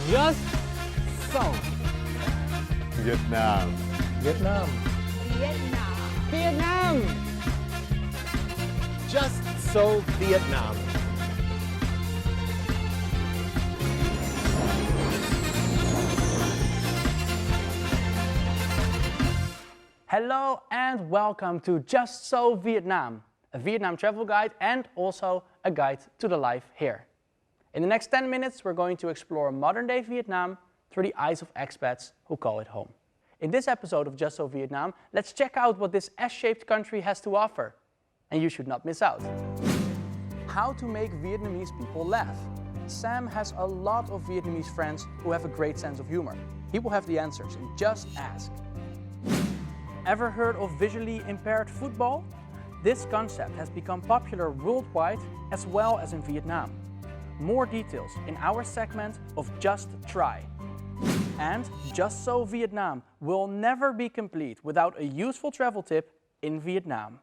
Just so. Vietnam. Vietnam. Vietnam. Vietnam. Just so Vietnam. Hello and welcome to Just So Vietnam, a Vietnam travel guide and also a guide to the life here. In the next 10 minutes, we're going to explore modern-day Vietnam through the eyes of expats who call it home. In this episode of Just So Vietnam, let's check out what this S-shaped country has to offer. And you should not miss out. How to make Vietnamese people laugh. Sam has a lot of Vietnamese friends who have a great sense of humor. He will have the answers in Just Ask. Ever heard of visually impaired football? This concept has become popular worldwide as well as in Vietnam. More details in our segment of Just Try. And Just So Vietnam will never be complete without a useful travel tip in Vietnam.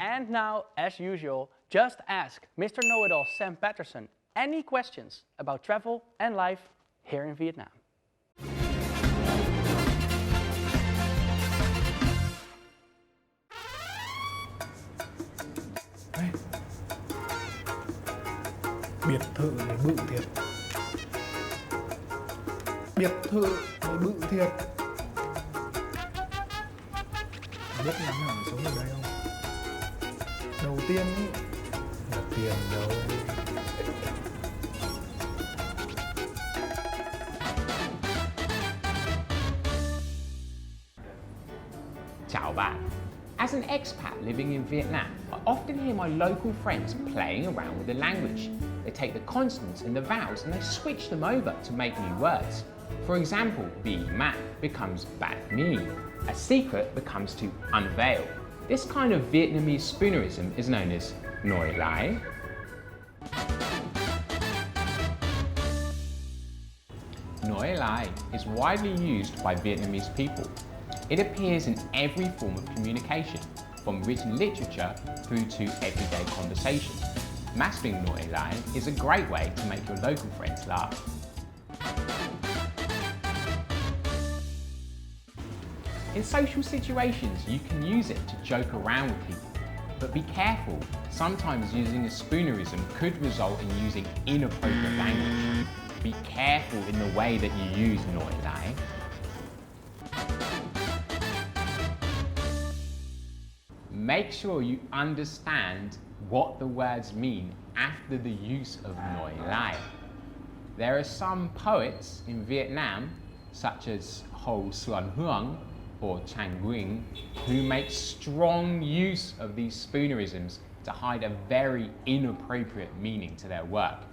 And now, as usual, just ask Mr. Know-It-All Sam Patterson any questions about travel and life here in Vietnam. Biệt thự này bự thiệt. Biệt thự này bự thiệt. Biết lắm nào sống ở đây không? Đầu tiên ý là tiền đâu. Ciao bạn. As an expat living in Vietnam, I often hear my local friends playing around with the language. They take the consonants and the vowels and they switch them over to make new words. For example, be mat becomes bat mi. A secret becomes to unveil. This kind of Vietnamese spoonerism is known as nói lai. Nói lai is widely used by Vietnamese people. It appears in every form of communication, from written literature through to everyday conversation. Mastering Nói Lai is a great way to make your local friends laugh. In social situations, you can use it to joke around with people. But be careful, sometimes using a spoonerism could result in using inappropriate language. Be careful in the way that you use Nói Lai. Make sure you understand what the words mean after the use of Nói Lai. There are some poets in Vietnam, such as Hồ Xuân Hương or Trang Nguyen, who make strong use of these spoonerisms to hide a very inappropriate meaning to their work.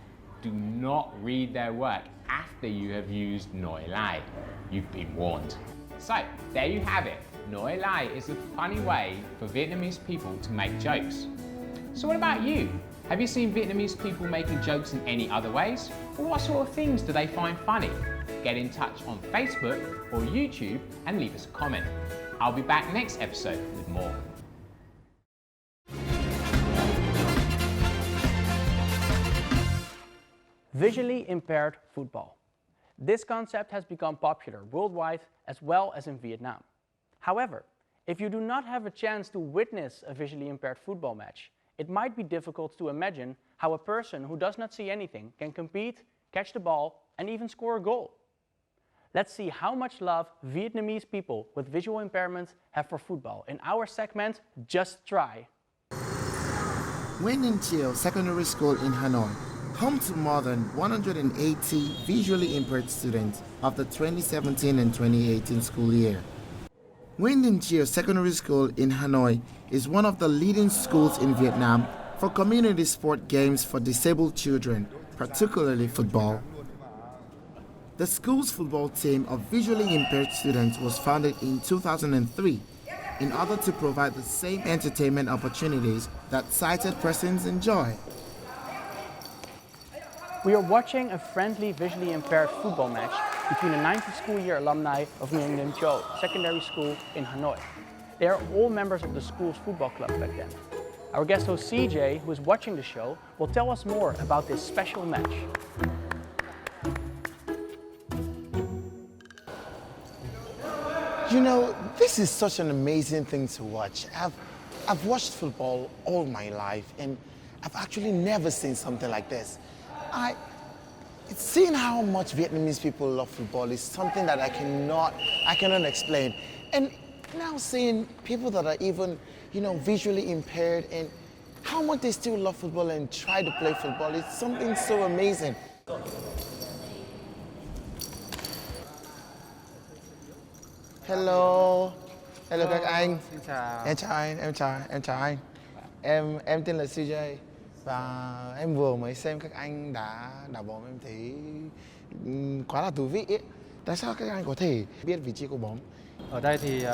Do not read their work after you have used Nói Lai. You've been warned. So, there you have it. Nói Lai is a funny way for Vietnamese people to make jokes. So what about you? Have you seen Vietnamese people making jokes in any other ways? Or what sort of things do they find funny? Get in touch on Facebook or YouTube and leave us a comment. I'll be back next episode with more. Visually impaired football. This concept has become popular worldwide as well as in Vietnam. However, if you do not have a chance to witness a visually impaired football match, it might be difficult to imagine how a person who does not see anything can compete, catch the ball, and even score a goal. Let's see how much love Vietnamese people with visual impairment have for football in our segment, Just Try. Nguyen Ninh Chieu Secondary School in Hanoi, home to more than 180 visually impaired students of the 2017 and 2018 school year. Nguyen Ninh Chieu Secondary School in Hanoi is one of the leading schools in Vietnam for community sport games for disabled children, particularly football. The school's football team of visually impaired students was founded in 2003 in order to provide the same entertainment opportunities that sighted persons enjoy. We are watching a friendly visually impaired football match between the 90th school year alumni of Nguyen Ninh Chieu Secondary School in Hanoi. They are all members of the school's football club back then. Our guest host CJ, who is watching the show, will tell us more about this special match. You know, this is such an amazing thing to watch. I've watched football all my life, and I've actually never seen something like this. Seeing how much Vietnamese people love football is something that I cannot explain. And now seeing people that are even, you know, visually impaired and how much they still love football and try to play football is something so amazing. Hello. Hello các anh. Xin chào. Em chào anh, em chào anh. Em tên là CJ và em vừa mới xem các anh đá bóng, em thấy quá là thú vị ấy. Tại sao các anh có thể biết vị trí của bóng? Ở đây thì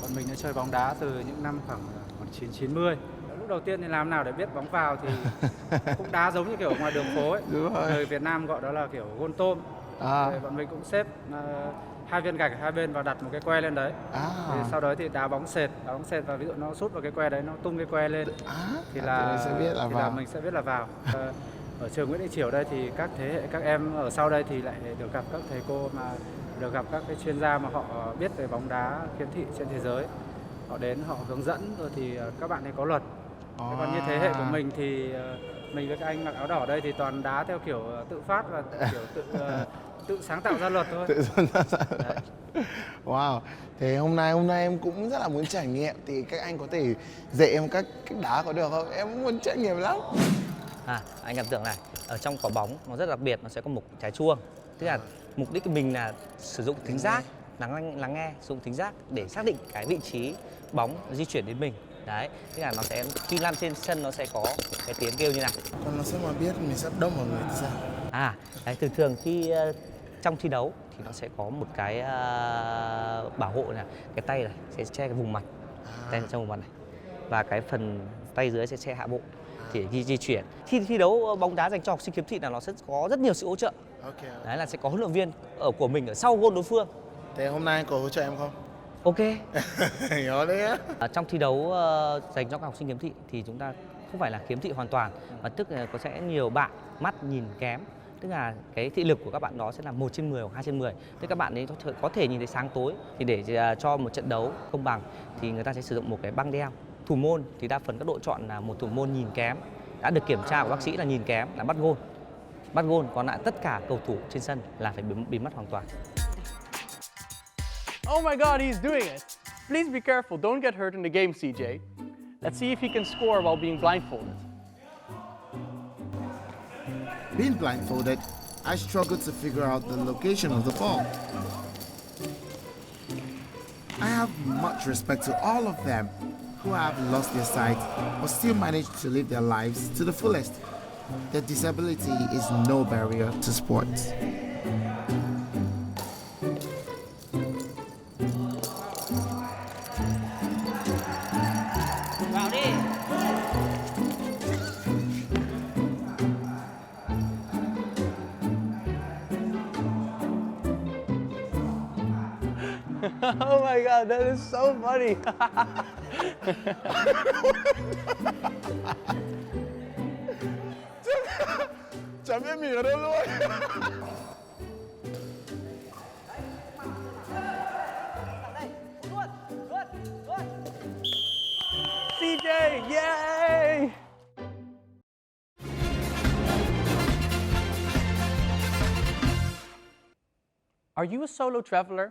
bọn mình đã chơi bóng đá từ những năm khoảng 1990. Lúc đầu tiên thì làm nào để biết bóng vào thì cũng đá giống như kiểu ở ngoài đường phố ấy. Đúng rồi. Người Việt Nam gọi đó là kiểu gôn tôm. Rồi bọn mình cũng xếp hai viên gạch ở hai bên và đặt một cái que lên đấy. Thì sau đó thì đá bóng sệt và ví dụ nó sút vào cái que đấy, nó tung cái que lên thì là mình sẽ biết là vào. Ở trường Nguyễn Đình Chiểu đây thì các thế hệ các em ở sau đây thì lại được gặp các thầy cô mà được gặp các cái chuyên gia mà họ biết về bóng đá khiếm thị trên thế giới. Họ đến họ hướng dẫn rồi thì các bạn ấy có luật. Còn như thế hệ của mình thì mình với các anh mặc áo đỏ đây thì toàn đá theo kiểu tự phát và kiểu tự sáng tạo ra luật thôi. Tự sáng tạo ra luật. Wow. Thế hôm nay em cũng rất là muốn trải nghiệm, thì các anh có thể dạy em cách đá có được không? Em muốn trải nghiệm lắm. Anh cảm tưởng này, ở trong quả bóng nó rất đặc biệt, nó sẽ có một trái chuông. Tức là mục đích của mình là sử dụng thính giác, lắng nghe, sử dụng thính giác để xác định cái vị trí bóng di chuyển đến mình. Đấy, tức là nó sẽ khi lăn trên sân nó sẽ có cái tiếng kêu như này. Còn nó sẽ mà biết mình sắp đâm vào người thì sao? Đấy, thường khi trong thi đấu thì nó sẽ có một cái bảo hộ này, cái tay này sẽ che cái vùng mặt, tay trong vùng mặt này, và cái phần tay dưới sẽ che hạ bộ để di chuyển. Thi đấu bóng đá dành cho học sinh khiếm thị là nó sẽ có rất nhiều sự hỗ trợ. Đấy là sẽ có huấn luyện viên của mình ở sau gôn đối phương. Thế hôm nay có hỗ trợ em không? Ok. Nhỏ đấy á. Trong thi đấu dành cho các học sinh khiếm thị thì chúng ta không phải là khiếm thị hoàn toàn, mà tức là có sẽ nhiều bạn mắt nhìn kém, tức là cái thị lực của các bạn đó sẽ là 1/10 hoặc 2/10. Tức các bạn ấy có thể nhìn thấy sáng tối, thì để cho một trận đấu công bằng thì người ta sẽ sử dụng một cái băng đeo. Thủ môn thì đa phần các đội chọn là một thủ môn nhìn kém, đã được kiểm tra của bác sĩ là nhìn kém là bắt gôn, còn lại tất cả cầu thủ trên sân là phải bịt mắt hoàn toàn. Oh my god, he's doing it! Please be careful, don't get hurt in the game, CJ. Let's see if he can score while being blindfolded. Being blindfolded, I struggled to figure out the location of the ball. I have much respect to all of them who have lost their sight but still managed to live their lives to the fullest. Their disability is no barrier to sports. Vào đi. Oh my god, that is so funny! Chả biết mình ở đâu luôn. CJ, yay! Are you a solo traveler?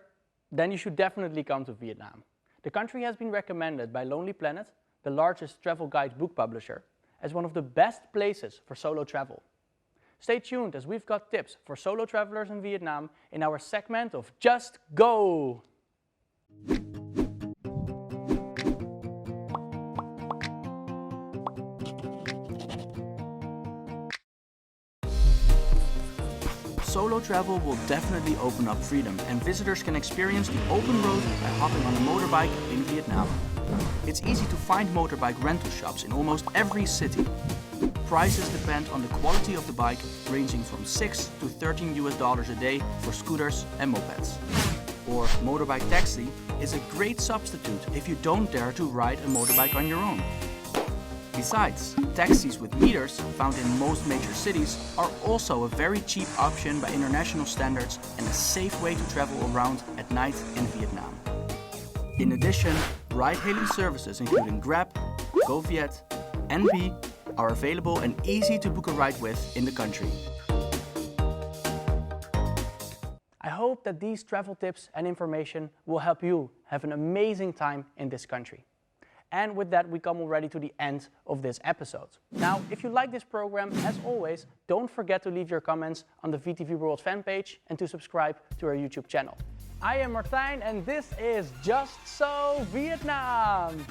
Then you should definitely come to Vietnam. The country has been recommended by Lonely Planet, the largest travel guide book publisher, as one of the best places for solo travel. Stay tuned as we've got tips for solo travelers in Vietnam in our segment of Just Go! Solo travel will definitely open up freedom, and visitors can experience the open road by hopping on a motorbike in Vietnam. It's easy to find motorbike rental shops in almost every city. Prices depend on the quality of the bike, ranging from $6 to $13 a day for scooters and mopeds. Or motorbike taxi is a great substitute if you don't dare to ride a motorbike on your own. Besides, taxis with meters, found in most major cities, are also a very cheap option by international standards and a safe way to travel around at night in Vietnam. In addition, ride-hailing services including Grab, GoViet, and Bee are available and easy to book a ride with in the country. I hope that these travel tips and information will help you have an amazing time in this country. And with that, we come already to the end of this episode. Now, if you like this program, as always, don't forget to leave your comments on the VTV World fan page and to subscribe to our YouTube channel. I am Martijn and this is Just So Vietnam!